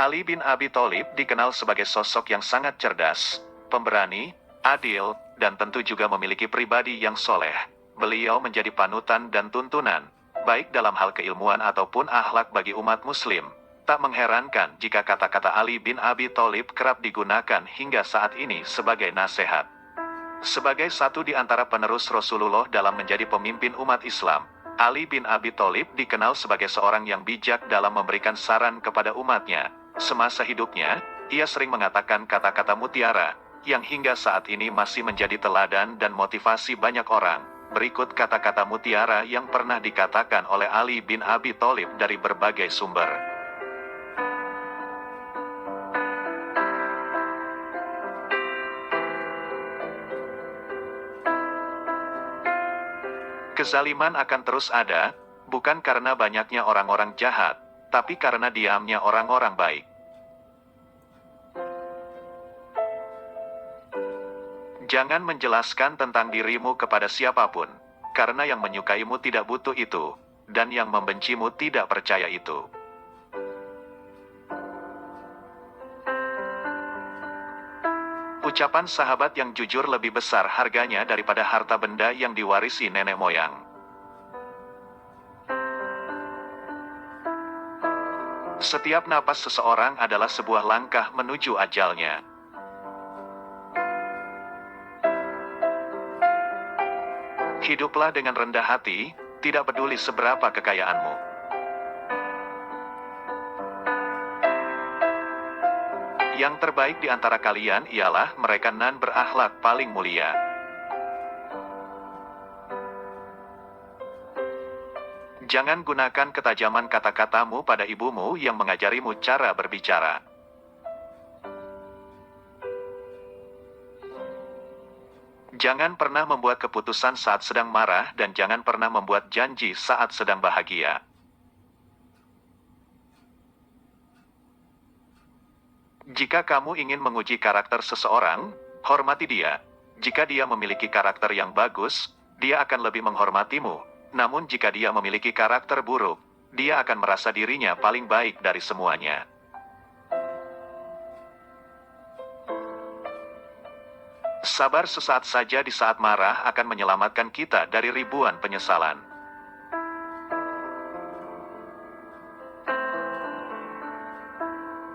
Ali bin Abi Thalib dikenal sebagai sosok yang sangat cerdas, pemberani, adil, dan tentu juga memiliki pribadi yang soleh. Beliau menjadi panutan dan tuntunan, baik dalam hal keilmuan ataupun akhlak bagi umat muslim. Tak mengherankan jika kata-kata Ali bin Abi Thalib kerap digunakan hingga saat ini sebagai nasihat. Sebagai satu di antara penerus Rasulullah dalam menjadi pemimpin umat Islam, Ali bin Abi Thalib dikenal sebagai seorang yang bijak dalam memberikan saran kepada umatnya. Semasa hidupnya, ia sering mengatakan kata-kata mutiara, yang hingga saat ini masih menjadi teladan dan motivasi banyak orang. Berikut kata-kata mutiara yang pernah dikatakan oleh Ali bin Abi Thalib dari berbagai sumber. Kezaliman akan terus ada, bukan karena banyaknya orang-orang jahat, tapi karena diamnya orang-orang baik. Jangan menjelaskan tentang dirimu kepada siapapun, karena yang menyukaimu tidak butuh itu, dan yang membencimu tidak percaya itu. Ucapan sahabat yang jujur lebih besar harganya daripada harta benda yang diwarisi nenek moyang. Setiap napas seseorang adalah sebuah langkah menuju ajalnya. Hiduplah dengan rendah hati, tidak peduli seberapa kekayaanmu. Yang terbaik di antara kalian ialah mereka nan berakhlak paling mulia. Jangan gunakan ketajaman kata-katamu pada ibumu yang mengajarimu cara berbicara. Jangan pernah membuat keputusan saat sedang marah dan jangan pernah membuat janji saat sedang bahagia. Jika kamu ingin menguji karakter seseorang, hormati dia. Jika dia memiliki karakter yang bagus, dia akan lebih menghormatimu. Namun jika dia memiliki karakter buruk, dia akan merasa dirinya paling baik dari semuanya. Sabar sesaat saja di saat marah akan menyelamatkan kita dari ribuan penyesalan.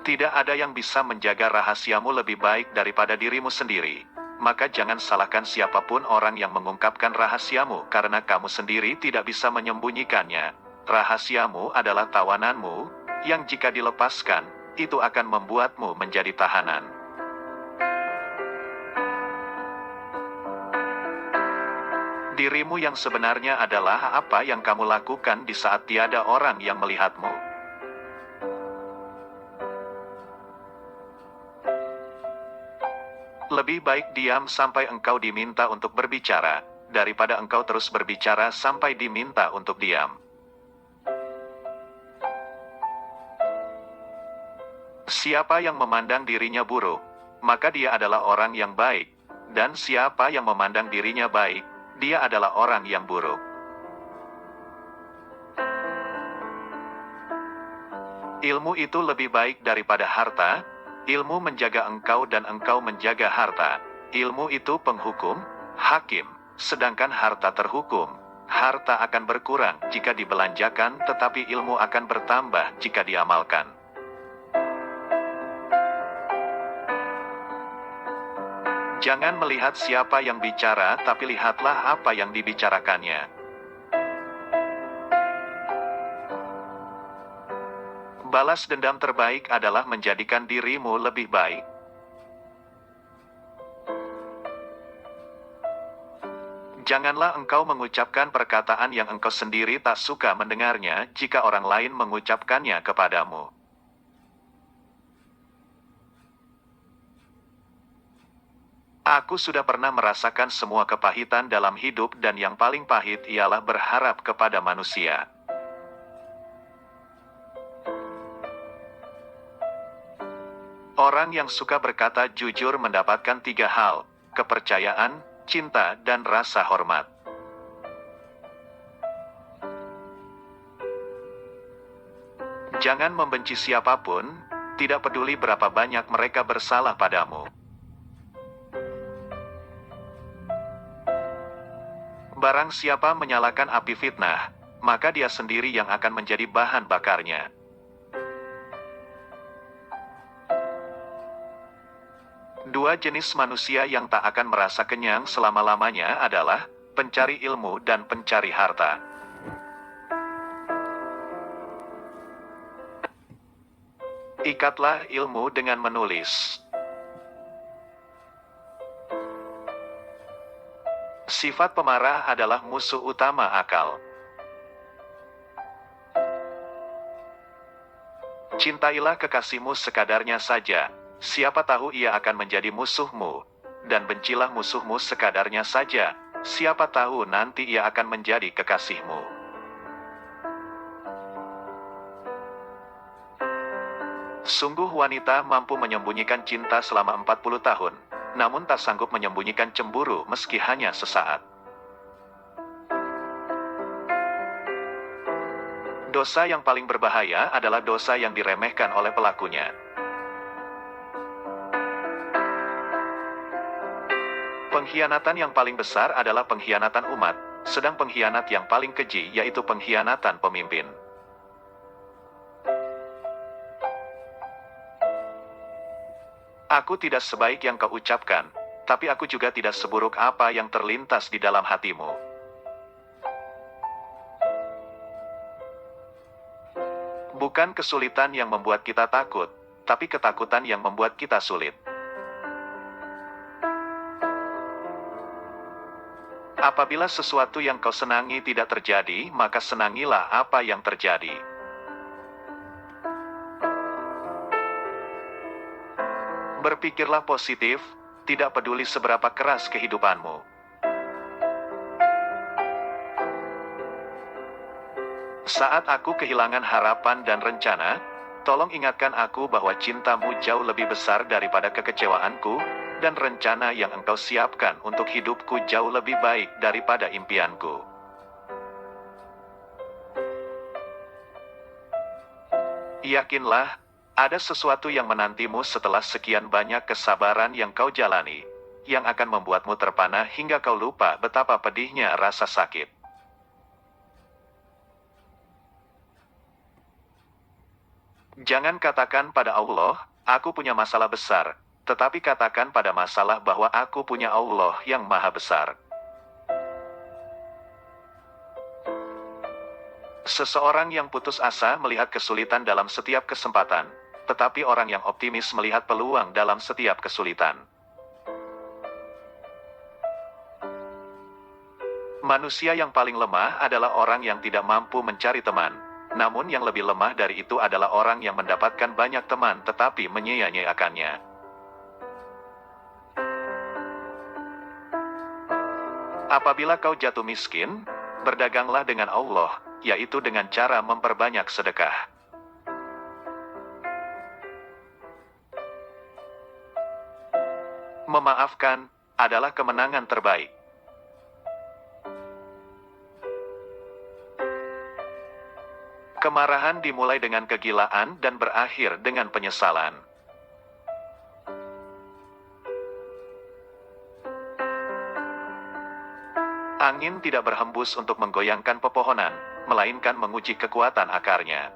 Tidak ada yang bisa menjaga rahasiamu lebih baik daripada dirimu sendiri. Maka jangan salahkan siapapun orang yang mengungkapkan rahasiamu karena kamu sendiri tidak bisa menyembunyikannya. Rahasiamu adalah tawananmu, yang jika dilepaskan, itu akan membuatmu menjadi tahanan. Dirimu yang sebenarnya adalah apa yang kamu lakukan di saat tiada orang yang melihatmu. Lebih baik diam sampai engkau diminta untuk berbicara, daripada engkau terus berbicara sampai diminta untuk diam. Siapa yang memandang dirinya buruk, maka dia adalah orang yang baik, dan siapa yang memandang dirinya baik, dia adalah orang yang buruk. Ilmu itu lebih baik daripada harta. Ilmu menjaga engkau dan engkau menjaga harta. Ilmu itu penghukum, hakim, sedangkan harta terhukum. Harta akan berkurang jika dibelanjakan, tetapi ilmu akan bertambah jika diamalkan. Jangan melihat siapa yang bicara, tapi lihatlah apa yang dibicarakannya. Balas dendam terbaik adalah menjadikan dirimu lebih baik. Janganlah engkau mengucapkan perkataan yang engkau sendiri tak suka mendengarnya jika orang lain mengucapkannya kepadamu. Aku sudah pernah merasakan semua kepahitan dalam hidup dan yang paling pahit ialah berharap kepada manusia. Orang yang suka berkata jujur mendapatkan 3 hal, kepercayaan, cinta, dan rasa hormat. Jangan membenci siapapun, tidak peduli berapa banyak mereka bersalah padamu. Barang siapa menyalakan api fitnah, maka dia sendiri yang akan menjadi bahan bakarnya. Dua jenis manusia yang tak akan merasa kenyang selama-lamanya adalah pencari ilmu dan pencari harta. Ikatlah ilmu dengan menulis. Sifat pemarah adalah musuh utama akal. Cintailah kekasihmu sekadarnya saja, siapa tahu ia akan menjadi musuhmu. Dan bencilah musuhmu sekadarnya saja, siapa tahu nanti ia akan menjadi kekasihmu. Sungguh wanita mampu menyembunyikan cinta selama 40 tahun, namun tak sanggup menyembunyikan cemburu meski hanya sesaat. Dosa yang paling berbahaya adalah dosa yang diremehkan oleh pelakunya. Pengkhianatan yang paling besar adalah pengkhianatan umat, sedang pengkhianat yang paling keji yaitu pengkhianatan pemimpin. Aku tidak sebaik yang kau ucapkan, tapi aku juga tidak seburuk apa yang terlintas di dalam hatimu. Bukan kesulitan yang membuat kita takut, tapi ketakutan yang membuat kita sulit. Apabila sesuatu yang kau senangi tidak terjadi, maka senangilah apa yang terjadi. Berpikirlah positif, tidak peduli seberapa keras kehidupanmu. Saat aku kehilangan harapan dan rencana, tolong ingatkan aku bahwa cintamu jauh lebih besar daripada kekecewaanku, dan rencana yang engkau siapkan untuk hidupku jauh lebih baik daripada impianku. Yakinlah, ada sesuatu yang menantimu setelah sekian banyak kesabaran yang kau jalani, yang akan membuatmu terpana hingga kau lupa betapa pedihnya rasa sakit. Jangan katakan pada Allah, aku punya masalah besar, tetapi katakan pada masalah bahwa aku punya Allah yang maha besar. Seseorang yang putus asa melihat kesulitan dalam setiap kesempatan, tetapi orang yang optimis melihat peluang dalam setiap kesulitan. Manusia yang paling lemah adalah orang yang tidak mampu mencari teman, namun yang lebih lemah dari itu adalah orang yang mendapatkan banyak teman tetapi menyia-nyiakannya. Apabila kau jatuh miskin, berdaganglah dengan Allah, yaitu dengan cara memperbanyak sedekah. Memaafkan adalah kemenangan terbaik. Kemarahan dimulai dengan kegilaan dan berakhir dengan penyesalan. Angin tidak berhembus untuk menggoyangkan pepohonan, melainkan menguji kekuatan akarnya.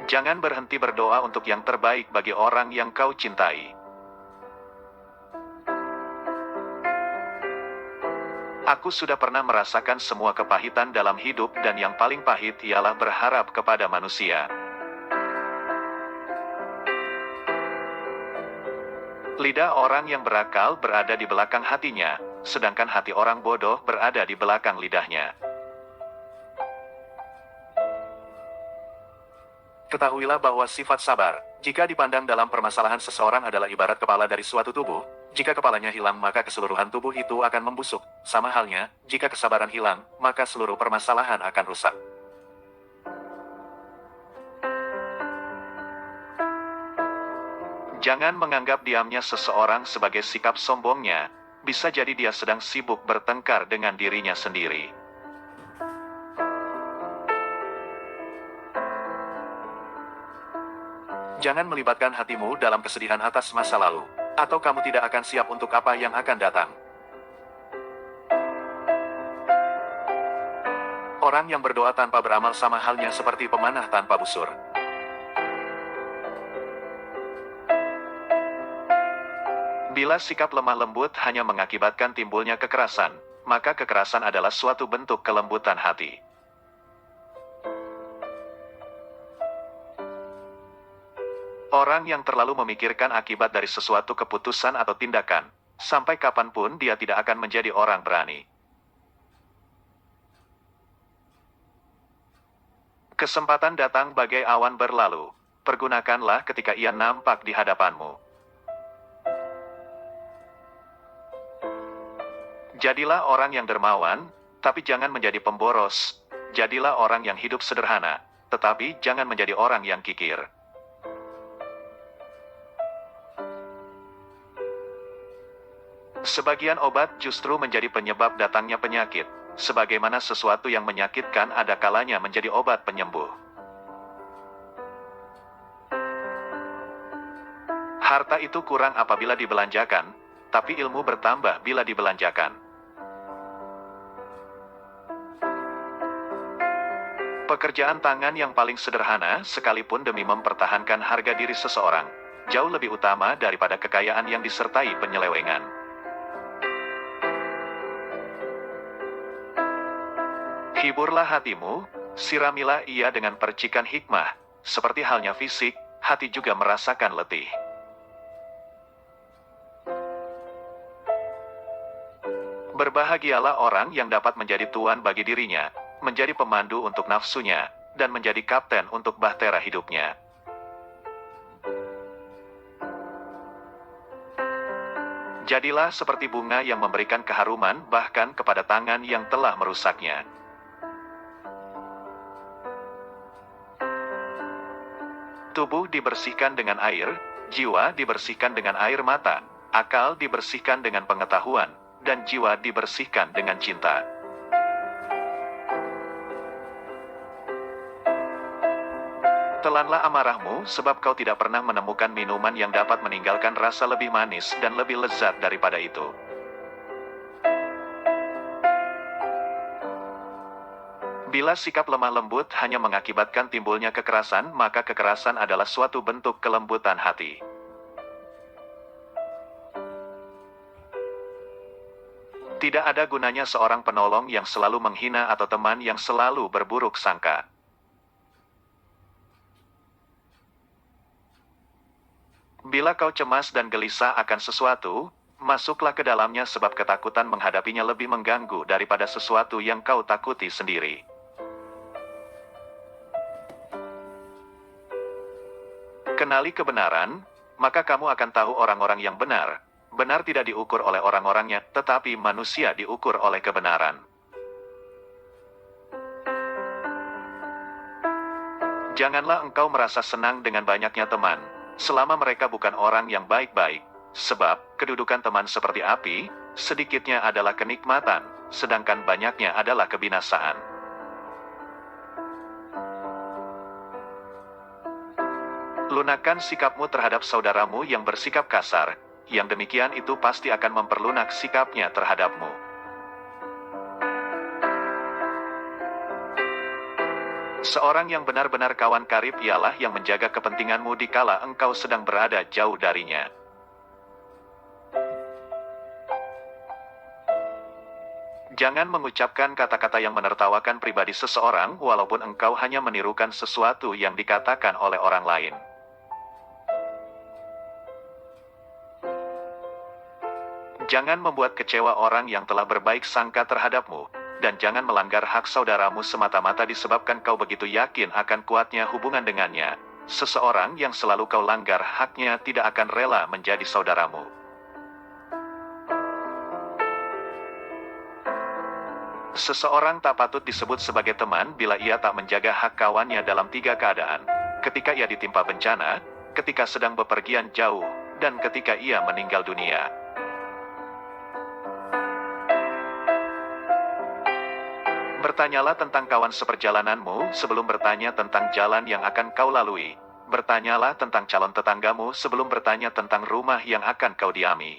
Jangan berhenti berdoa untuk yang terbaik bagi orang yang kau cintai. Aku sudah pernah merasakan semua kepahitan dalam hidup dan yang paling pahit ialah berharap kepada manusia. Lidah orang yang berakal berada di belakang hatinya, sedangkan hati orang bodoh berada di belakang lidahnya. Ketahuilah bahwa sifat sabar, jika dipandang dalam permasalahan seseorang adalah ibarat kepala dari suatu tubuh. Jika kepalanya hilang maka keseluruhan tubuh itu akan membusuk. Sama halnya, jika kesabaran hilang, maka seluruh permasalahan akan rusak. Jangan menganggap diamnya seseorang sebagai sikap sombongnya, bisa jadi dia sedang sibuk bertengkar dengan dirinya sendiri. Jangan melibatkan hatimu dalam kesedihan atas masa lalu, atau kamu tidak akan siap untuk apa yang akan datang. Orang yang berdoa tanpa beramal sama halnya seperti pemanah tanpa busur. Bila sikap lemah lembut hanya mengakibatkan timbulnya kekerasan, maka kekerasan adalah suatu bentuk kelembutan hati. Orang yang terlalu memikirkan akibat dari sesuatu keputusan atau tindakan, sampai kapanpun dia tidak akan menjadi orang berani. Kesempatan datang bagai awan berlalu. Pergunakanlah ketika ia nampak di hadapanmu. Jadilah orang yang dermawan, tapi jangan menjadi pemboros. Jadilah orang yang hidup sederhana, tetapi jangan menjadi orang yang kikir. Sebagian obat justru menjadi penyebab datangnya penyakit, sebagaimana sesuatu yang menyakitkan ada kalanya menjadi obat penyembuh. Harta itu kurang apabila dibelanjakan, tapi ilmu bertambah bila dibelanjakan. Pekerjaan tangan yang paling sederhana, sekalipun demi mempertahankan harga diri seseorang, jauh lebih utama daripada kekayaan yang disertai penyelewengan. Hiburlah hatimu, siramilah ia dengan percikan hikmah, seperti halnya fisik, hati juga merasakan letih. Berbahagialah orang yang dapat menjadi tuan bagi dirinya, menjadi pemandu untuk nafsunya, dan menjadi kapten untuk bahtera hidupnya. Jadilah seperti bunga yang memberikan keharuman bahkan kepada tangan yang telah merusaknya. Tubuh dibersihkan dengan air, jiwa dibersihkan dengan air mata, akal dibersihkan dengan pengetahuan, dan jiwa dibersihkan dengan cinta. Telanlah amarahmu, sebab kau tidak pernah menemukan minuman yang dapat meninggalkan rasa lebih manis dan lebih lezat daripada itu. Bila sikap lemah lembut hanya mengakibatkan timbulnya kekerasan, maka kekerasan adalah suatu bentuk kelembutan hati. Tidak ada gunanya seorang penolong yang selalu menghina atau teman yang selalu berburuk sangka. Bila kau cemas dan gelisah akan sesuatu, masuklah ke dalamnya sebab ketakutan menghadapinya lebih mengganggu daripada sesuatu yang kau takuti sendiri. Kenali kebenaran, maka kamu akan tahu orang-orang yang benar. Benar tidak diukur oleh orang-orangnya, tetapi manusia diukur oleh kebenaran. Janganlah engkau merasa senang dengan banyaknya teman, selama mereka bukan orang yang baik-baik, sebab kedudukan teman seperti api, sedikitnya adalah kenikmatan, sedangkan banyaknya adalah kebinasaan. Lunakan sikapmu terhadap saudaramu yang bersikap kasar, yang demikian itu pasti akan memperlunak sikapnya terhadapmu. Seorang yang benar-benar kawan karib ialah yang menjaga kepentinganmu dikala engkau sedang berada jauh darinya. Jangan mengucapkan kata-kata yang menertawakan pribadi seseorang walaupun engkau hanya menirukan sesuatu yang dikatakan oleh orang lain. Jangan membuat kecewa orang yang telah berbaik sangka terhadapmu, dan jangan melanggar hak saudaramu semata-mata disebabkan kau begitu yakin akan kuatnya hubungan dengannya. Seseorang yang selalu kau langgar haknya tidak akan rela menjadi saudaramu. Seseorang tak patut disebut sebagai teman bila ia tak menjaga hak kawannya dalam 3 keadaan: ketika ia ditimpa bencana, ketika sedang bepergian jauh, dan ketika ia meninggal dunia. Bertanyalah tentang kawan seperjalananmu sebelum bertanya tentang jalan yang akan kau lalui. Bertanyalah tentang calon tetanggamu sebelum bertanya tentang rumah yang akan kau diami.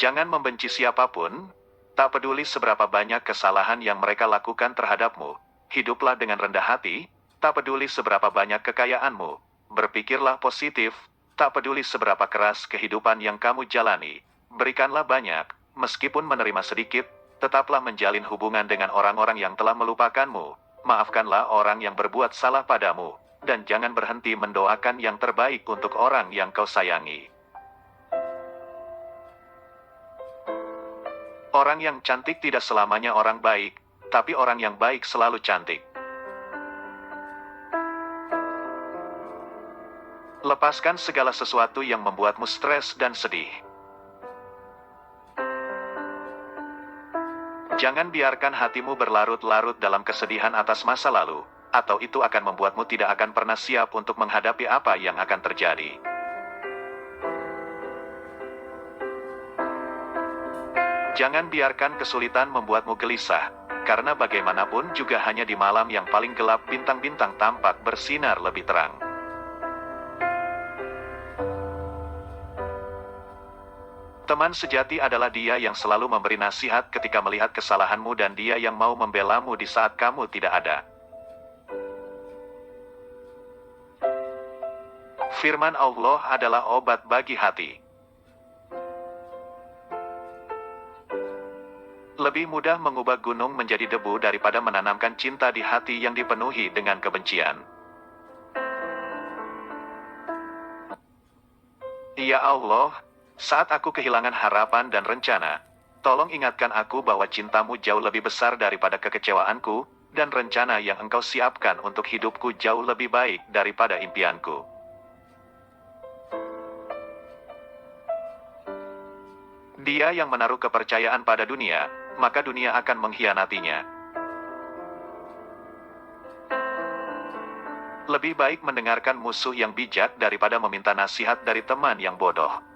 Jangan membenci siapapun, tak peduli seberapa banyak kesalahan yang mereka lakukan terhadapmu. Hiduplah dengan rendah hati, tak peduli seberapa banyak kekayaanmu. Berpikirlah positif, tak peduli seberapa keras kehidupan yang kamu jalani. Berikanlah banyak, meskipun menerima sedikit, tetaplah menjalin hubungan dengan orang-orang yang telah melupakanmu. Maafkanlah orang yang berbuat salah padamu, dan jangan berhenti mendoakan yang terbaik untuk orang yang kau sayangi. Orang yang cantik tidak selamanya orang baik, tapi orang yang baik selalu cantik. Lepaskan segala sesuatu yang membuatmu stres dan sedih. Jangan biarkan hatimu berlarut-larut dalam kesedihan atas masa lalu, atau itu akan membuatmu tidak akan pernah siap untuk menghadapi apa yang akan terjadi. Jangan biarkan kesulitan membuatmu gelisah, karena bagaimanapun juga hanya di malam yang paling gelap bintang-bintang tampak bersinar lebih terang. Teman sejati adalah dia yang selalu memberi nasihat ketika melihat kesalahanmu dan dia yang mau membelamu di saat kamu tidak ada. Firman Allah adalah obat bagi hati. Lebih mudah mengubah gunung menjadi debu daripada menanamkan cinta di hati yang dipenuhi dengan kebencian. Ya Allah, saat aku kehilangan harapan dan rencana, tolong ingatkan aku bahwa cintamu jauh lebih besar daripada kekecewaanku, dan rencana yang engkau siapkan untuk hidupku jauh lebih baik daripada impianku. Dia yang menaruh kepercayaan pada dunia, maka dunia akan mengkhianatinya. Lebih baik mendengarkan musuh yang bijak daripada meminta nasihat dari teman yang bodoh.